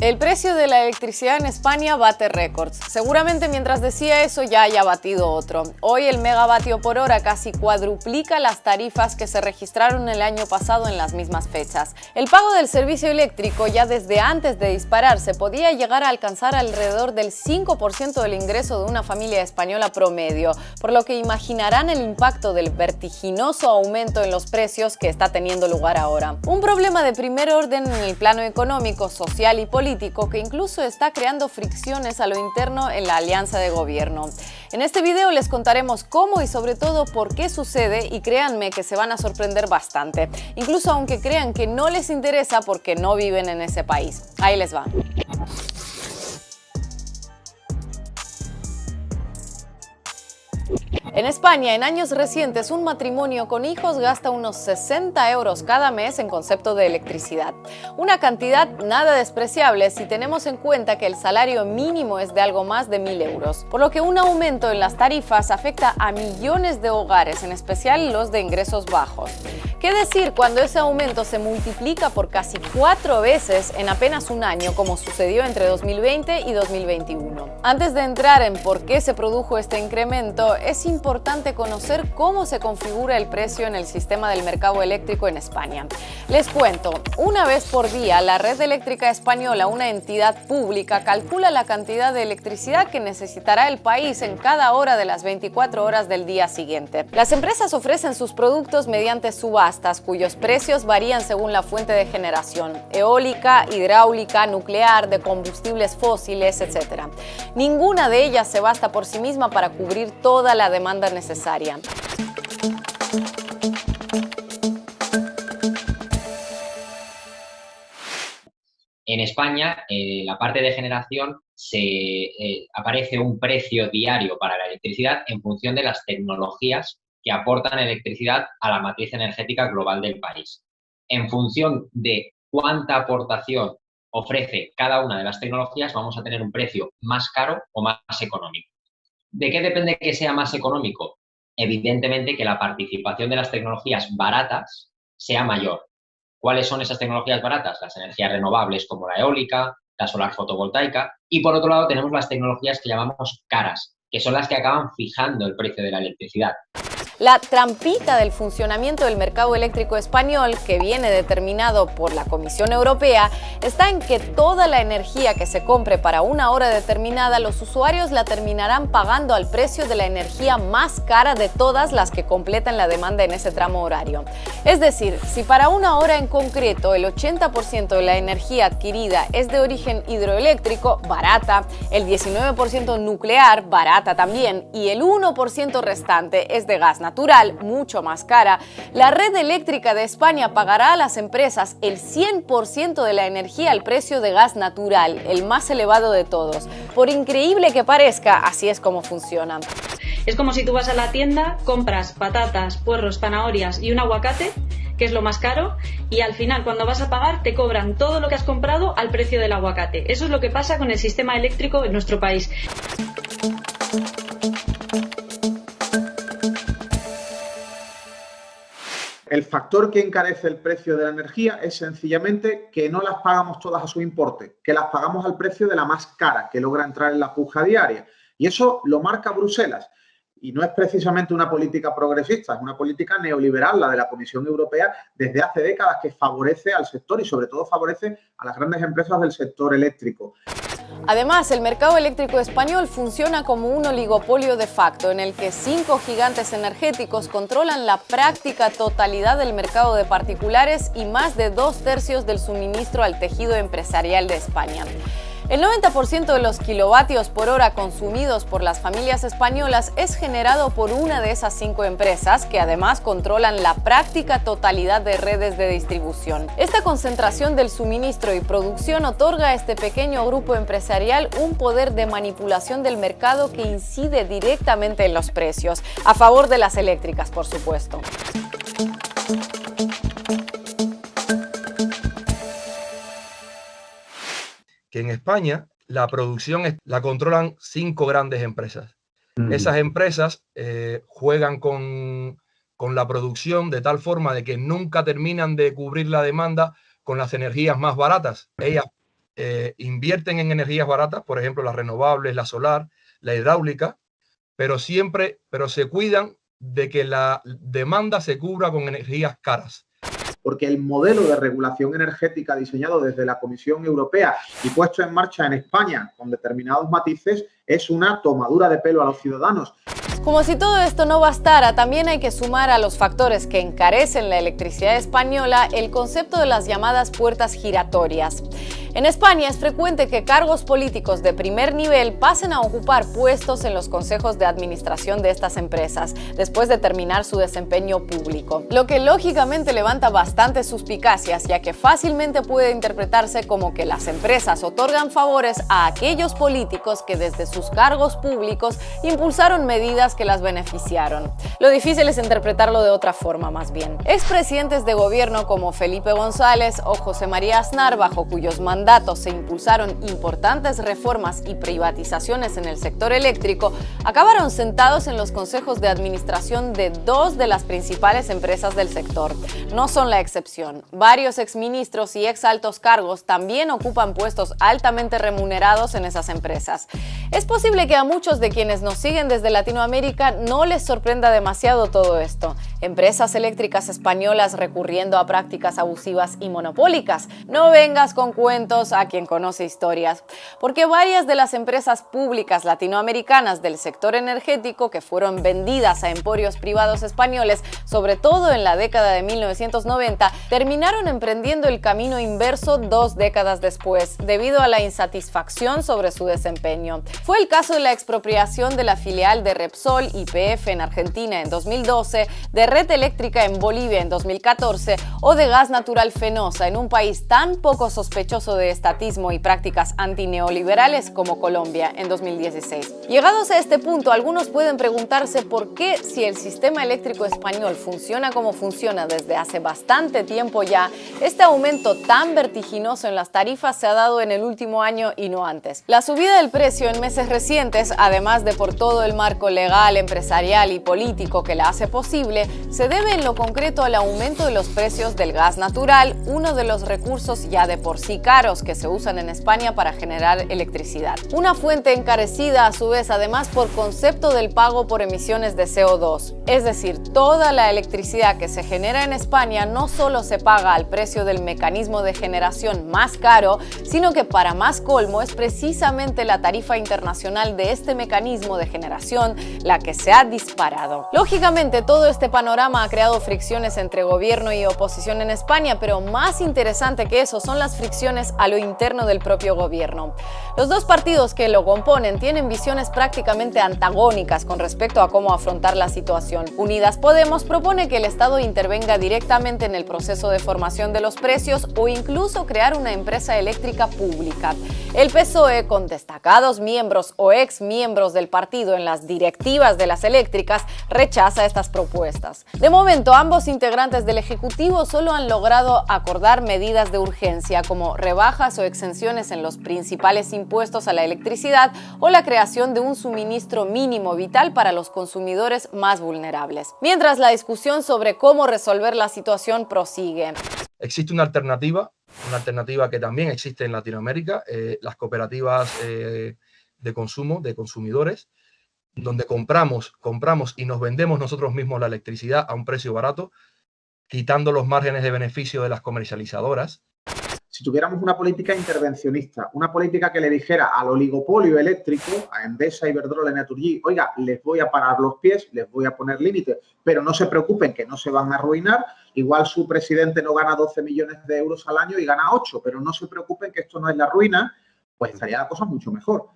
El precio de la electricidad en España bate récords. Seguramente mientras decía eso ya haya batido otro. Hoy el megavatio por hora casi cuadruplica las tarifas que se registraron el año pasado en las mismas fechas. El pago del servicio eléctrico ya desde antes de dispararse podía llegar a alcanzar alrededor del 5% del ingreso de una familia española promedio, por lo que imaginarán el impacto del vertiginoso aumento en los precios que está teniendo lugar ahora. Un problema de primer orden en el plano económico, social y político que incluso está creando fricciones a lo interno en la alianza de gobierno. En este video les contaremos cómo y sobre todo por qué sucede y créanme que se van a sorprender bastante, incluso aunque crean que no les interesa porque no viven en ese país. Ahí les va. En España, en años recientes, un matrimonio con hijos gasta unos 60 euros cada mes en concepto de electricidad. Una cantidad nada despreciable si tenemos en cuenta que el salario mínimo es de algo más de 1.000 euros, por lo que un aumento en las tarifas afecta a millones de hogares, en especial los de ingresos bajos. ¿Qué decir cuando ese aumento se multiplica por casi 4 veces en apenas un año, como sucedió entre 2020 y 2021? Antes de entrar en por qué se produjo este incremento, es importante conocer cómo se configura el precio en el sistema del mercado eléctrico en España. Les cuento, una vez por día, la Red Eléctrica Española, una entidad pública, calcula la cantidad de electricidad que necesitará el país en cada hora de las 24 horas del día siguiente. Las empresas ofrecen sus productos mediante subastas, cuyos precios varían según la fuente de generación: eólica, hidráulica, nuclear, de combustibles fósiles, etc. Ninguna de ellas se basta por sí misma para cubrir toda la demanda necesaria. En España, la parte de generación, aparece un precio diario para la electricidad en función de las tecnologías que aportan electricidad a la matriz energética global del país. En función de cuánta aportación ofrece cada una de las tecnologías, vamos a tener un precio más caro o más económico. ¿De qué depende que sea más económico? Evidentemente que la participación de las tecnologías baratas sea mayor. ¿Cuáles son esas tecnologías baratas? Las energías renovables como la eólica, la solar fotovoltaica, y por otro lado tenemos las tecnologías que llamamos caras, que son las que acaban fijando el precio de la electricidad. La trampita del funcionamiento del mercado eléctrico español, que viene determinado por la Comisión Europea, está en que toda la energía que se compre para una hora determinada, los usuarios la terminarán pagando al precio de la energía más cara de todas las que completan la demanda en ese tramo horario. Es decir, si para una hora en concreto el 80% de la energía adquirida es de origen hidroeléctrico, barata, el 19% nuclear, barata también, y el 1% restante es de gas natural, mucho más cara, la Red Eléctrica de España pagará a las empresas el 100% de la energía al precio de gas natural, el más elevado de todos. Por increíble que parezca, así es como funciona. Es como si tú vas a la tienda, compras patatas, puerros, zanahorias y un aguacate, que es lo más caro, y al final cuando vas a pagar te cobran todo lo que has comprado al precio del aguacate. Eso es lo que pasa con el sistema eléctrico en nuestro país. El factor que encarece el precio de la energía es sencillamente que no las pagamos todas a su importe, que las pagamos al precio de la más cara, que logra entrar en la puja diaria. Y eso lo marca Bruselas. Y no es precisamente una política progresista, es una política neoliberal, la de la Comisión Europea, desde hace décadas, que favorece al sector y sobre todo favorece a las grandes empresas del sector eléctrico. Además, el mercado eléctrico español funciona como un oligopolio de facto, en el que 5 gigantes energéticos controlan la práctica totalidad del mercado de particulares y más de 2/3 del suministro al tejido empresarial de España. El 90% de los kilovatios por hora consumidos por las familias españolas es generado por una de esas 5 empresas, que además controlan la práctica totalidad de redes de distribución. Esta concentración del suministro y producción otorga a este pequeño grupo empresarial un poder de manipulación del mercado que incide directamente en los precios, a favor de las eléctricas, por supuesto. Que en España la producción la controlan 5 grandes empresas. Esas empresas juegan con la producción de tal forma de que nunca terminan de cubrir la demanda con las energías más baratas. Ellas invierten en energías baratas, por ejemplo, las renovables, la solar, la hidráulica, pero se cuidan de que la demanda se cubra con energías caras. Porque el modelo de regulación energética diseñado desde la Comisión Europea y puesto en marcha en España con determinados matices es una tomadura de pelo a los ciudadanos. Como si todo esto no bastara, también hay que sumar a los factores que encarecen la electricidad española el concepto de las llamadas puertas giratorias. En España es frecuente que cargos políticos de primer nivel pasen a ocupar puestos en los consejos de administración de estas empresas, después de terminar su desempeño público. Lo que lógicamente levanta bastantes suspicacias, ya que fácilmente puede interpretarse como que las empresas otorgan favores a aquellos políticos que desde sus cargos públicos impulsaron medidas que las beneficiaron. Lo difícil es interpretarlo de otra forma, más bien. Expresidentes de gobierno como Felipe González o José María Aznar, bajo cuyos mandatos se impulsaron importantes reformas y privatizaciones en el sector eléctrico, acabaron sentados en los consejos de administración de dos de las principales empresas del sector. No son la excepción. Varios exministros y exaltos cargos también ocupan puestos altamente remunerados en esas empresas. Es posible que a muchos de quienes nos siguen desde Latinoamérica no les sorprenda demasiado todo esto. Empresas eléctricas españolas recurriendo a prácticas abusivas y monopólicas. No vengas con cuentos a quien conoce historias, porque varias de las empresas públicas latinoamericanas del sector energético que fueron vendidas a emporios privados españoles, sobre todo en la década de 1990, terminaron emprendiendo el camino inverso 2 décadas después, debido a la insatisfacción sobre su desempeño. Fue el caso de la expropiación de la filial de Repsol YPF en Argentina en 2012, de Red Eléctrica en Bolivia en 2014 o de Gas Natural Fenosa en un país tan poco sospechoso de estatismo y prácticas antineoliberales como Colombia en 2016. Llegados a este punto, algunos pueden preguntarse por qué, si el sistema eléctrico español funciona como funciona desde hace bastante tiempo ya, este aumento tan vertiginoso en las tarifas se ha dado en el último año y no antes. La subida del precio en meses recientes, además de por todo el marco legal, empresarial y político que la hace posible, se debe en lo concreto al aumento de los precios del gas natural, uno de los recursos ya de por sí caros que se usan en España para generar electricidad. Una fuente encarecida a su vez además por concepto del pago por emisiones de CO2. Es decir, toda la electricidad que se genera en España no solo se paga al precio del mecanismo de generación más caro, sino que para más colmo es precisamente la tarifa internacional de este mecanismo de generación la que se ha disparado. Lógicamente todo este panorama ha creado fricciones entre gobierno y oposición en España, pero más interesante que eso son las fricciones a lo interno del propio gobierno. Los dos partidos que lo componen tienen visiones prácticamente antagónicas con respecto a cómo afrontar la situación. Unidas Podemos propone que el Estado intervenga directamente en el proceso de formación de los precios o incluso crear una empresa eléctrica pública. El PSOE, con destacados miembros o ex miembros del partido en las directivas de las eléctricas, rechaza estas propuestas. De momento, ambos integrantes del Ejecutivo solo han logrado acordar medidas de urgencia como rebajas o exenciones en los principales impuestos a la electricidad o la creación de un suministro mínimo vital para los consumidores más vulnerables. Mientras la discusión sobre cómo resolver la situación prosigue. Existe una alternativa que también existe en Latinoamérica, las cooperativas de consumo, de consumidores, donde compramos y nos vendemos nosotros mismos la electricidad a un precio barato, quitando los márgenes de beneficio de las comercializadoras. Si tuviéramos una política intervencionista, una política que le dijera al oligopolio eléctrico, a Endesa, Iberdrola, Naturgy, oiga, les voy a parar los pies, les voy a poner límites, pero no se preocupen que no se van a arruinar, igual su presidente no gana 12 millones de euros al año y gana 8, pero no se preocupen que esto no es la ruina, pues estaría la cosa mucho mejor.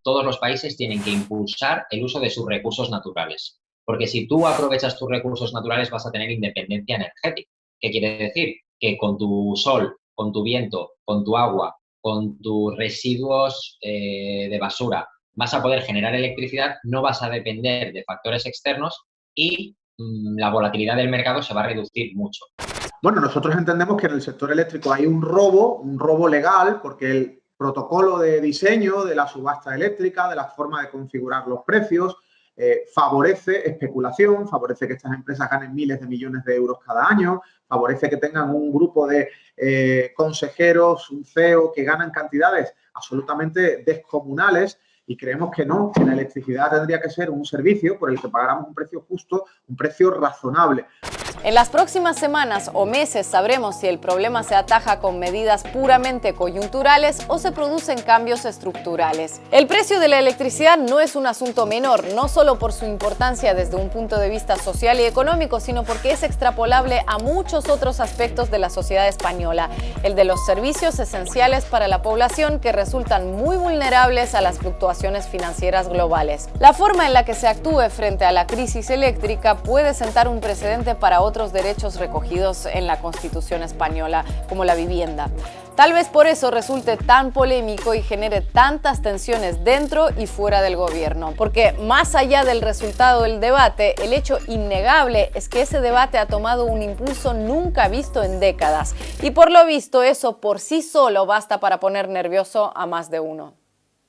Todos los países tienen que impulsar el uso de sus recursos naturales, porque si tú aprovechas tus recursos naturales vas a tener independencia energética. ¿Qué quiere decir? Que con tu sol, con tu viento, con tu agua, con tus residuos de basura, vas a poder generar electricidad, no vas a depender de factores externos y la volatilidad del mercado se va a reducir mucho. Bueno, nosotros entendemos que en el sector eléctrico hay un robo legal, porque el protocolo de diseño de la subasta eléctrica, de la forma de configurar los precios, favorece especulación, favorece que estas empresas ganen miles de millones de euros cada año, favorece que tengan un grupo de consejeros, un CEO que ganan cantidades absolutamente descomunales, y creemos que no, que la electricidad tendría que ser un servicio por el que pagáramos un precio justo, un precio razonable. En las próximas semanas o meses sabremos si el problema se ataja con medidas puramente coyunturales o se producen cambios estructurales. El precio de la electricidad no es un asunto menor, no solo por su importancia desde un punto de vista social y económico, sino porque es extrapolable a muchos otros aspectos de la sociedad española, el de los servicios esenciales para la población que resultan muy vulnerables a las fluctuaciones financieras globales. La forma en la que se actúe frente a la crisis eléctrica puede sentar un precedente para otros derechos recogidos en la Constitución española, como la vivienda. Tal vez por eso resulte tan polémico y genere tantas tensiones dentro y fuera del gobierno, porque más allá del resultado del debate, el hecho innegable es que ese debate ha tomado un impulso nunca visto en décadas, y por lo visto eso por sí solo basta para poner nervioso a más de uno.